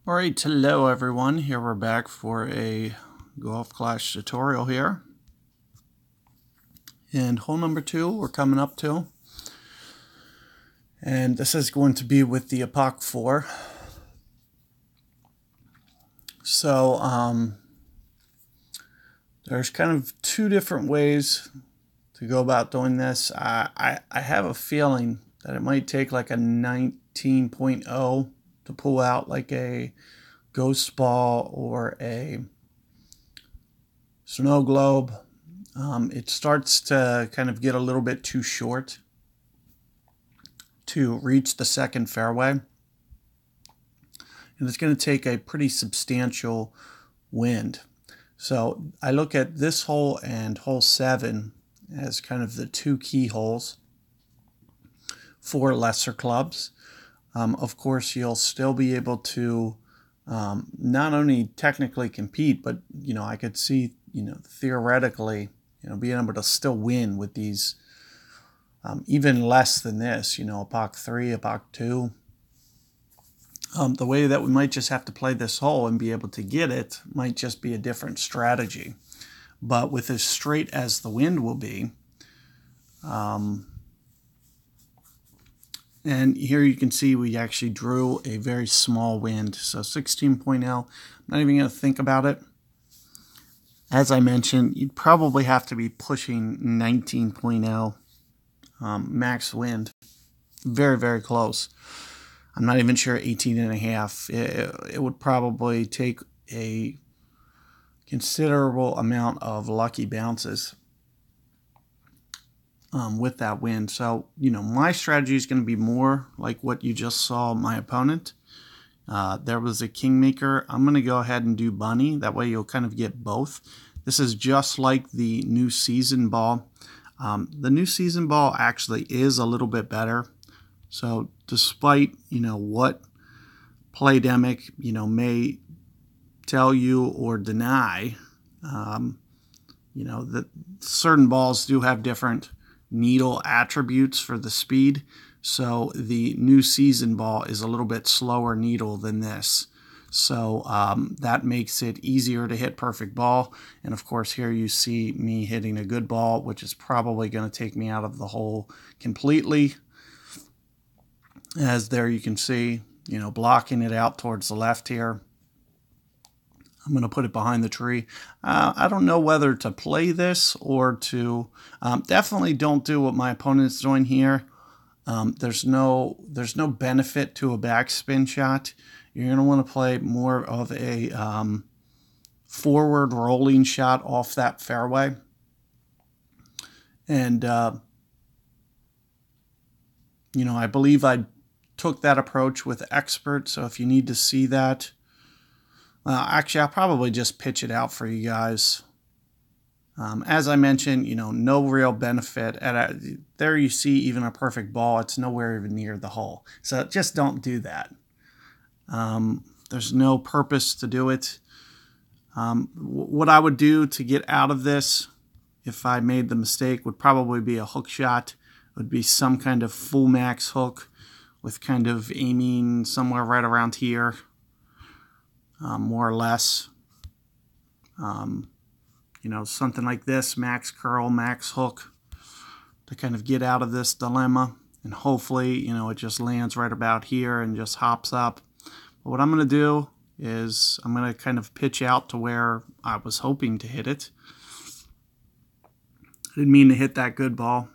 Alright, hello everyone. Here we're back for a Golf Clash tutorial here. And hole number 2 we're coming up to. And this is going to be with the Epoch 4. So there's kind of two different ways to go about doing this. I have a feeling that it might take like a 19.0 to pull out like a ghost ball or a snow globe. It starts to kind of get a little bit too short to reach the second fairway, and it's going to take a pretty substantial wind. So I look at this hole and hole 7 as kind of the two key holes for lesser clubs. Of course, you'll still be able to not only technically compete, but I could see theoretically being able to still win with these even less than this, Epoch 3, Epoch 2. The way that we might just have to play this hole and be able to get it might just be a different strategy. But with as straight as the wind will be, and here you can see we actually drew a very small wind. So 16.0, I'm not even going to think about it. As I mentioned, you'd probably have to be pushing 19.0 max wind. Very, very close. I'm not even sure 18.5. It would probably take a considerable amount of lucky bounces with that wind. So, my strategy is going to be more like what you just saw my opponent. There was a Kingmaker. I'm going to go ahead and do Bunny. That way you'll kind of get both. This is just like the new season ball. The new season ball actually is a little bit better. So despite, what Playdemic, may tell you or deny, that certain balls do have different needle attributes for the speed. So the new season ball is a little bit slower needle than this. So that makes it easier to hit perfect ball. And of course, here you see me hitting a good ball, which is probably going to take me out of the hole completely. As there you can see, blocking it out towards the left here. I'm going to put it behind the tree. I don't know whether to play this or to definitely don't do what my opponent's doing here. There's no benefit to a backspin shot. You're going to want to play more of a forward rolling shot off that fairway. And, I believe I took that approach with Expert. So if you need to see that, actually, I'll probably just pitch it out for you guys. As I mentioned, no real benefit. There you see even a perfect ball. It's nowhere even near the hole. So just don't do that. There's no purpose to do it. What I would do to get out of this, if I made the mistake, would probably be a hook shot. It would be some kind of full max hook with kind of aiming somewhere right around here, more or less. Something like this, max curl, max hook, to kind of get out of this dilemma. And hopefully, it just lands right about here and just hops up. But what I'm going to do is I'm going to kind of pitch out to where I was hoping to hit it. I didn't mean to hit that good ball.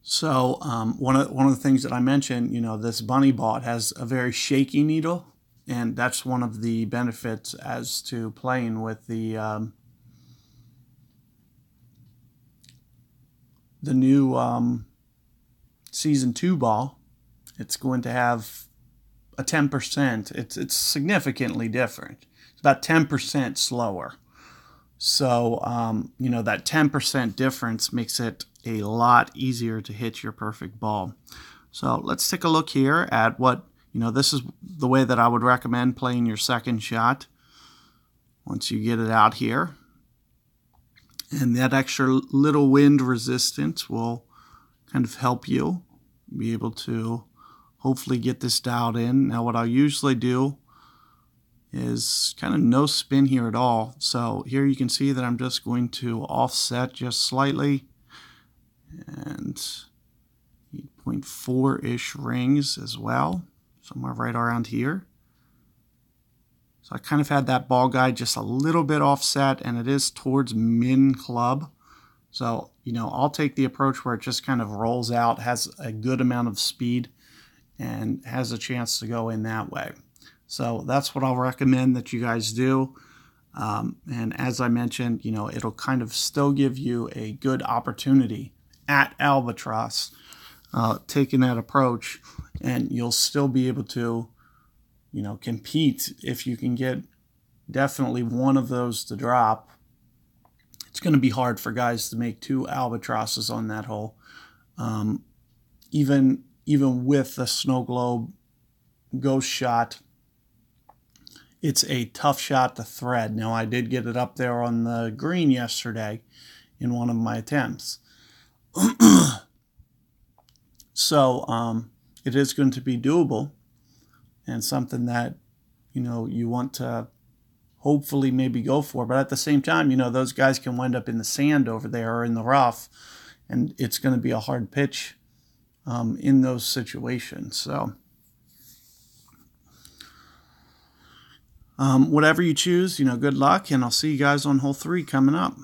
So one of the things that I mentioned, this Bunny ball has a very shaky needle. And that's one of the benefits as to playing with the new Season 2 ball. It's going to have a 10%. It's significantly different. It's about 10% slower. So, that 10% difference makes it a lot easier to hit your perfect ball. So let's take a look here at what this is the way that I would recommend playing your second shot once you get it out here. And that extra little wind resistance will kind of help you be able to hopefully get this dialed in. Now what I'll usually do is kind of no spin here at all. So here you can see that I'm just going to offset just slightly, and 8.4-ish rings as well, somewhere right around here. So I kind of had that ball guide just a little bit offset, and it is towards min club. So, you know, I'll take the approach where it just kind of rolls out, has a good amount of speed, and has a chance to go in that way. So that's what I'll recommend that you guys do. And as I mentioned, you know, it'll kind of still give you a good opportunity at Albatross taking that approach, and you'll still be able to, you know, compete if you can get definitely one of those to drop. It's going to be hard for guys to make 2 albatrosses on that hole. Even with the Snow Globe Ghost shot, it's a tough shot to thread. Now, I did get it up there on the green yesterday in one of my attempts. So it is going to be doable, and something that, you know, you want to hopefully maybe go for. But at the same time, you know, those guys can wind up in the sand over there or in the rough, and it's going to be a hard pitch in those situations. So whatever you choose, you know, good luck, and I'll see you guys on hole 3 coming up.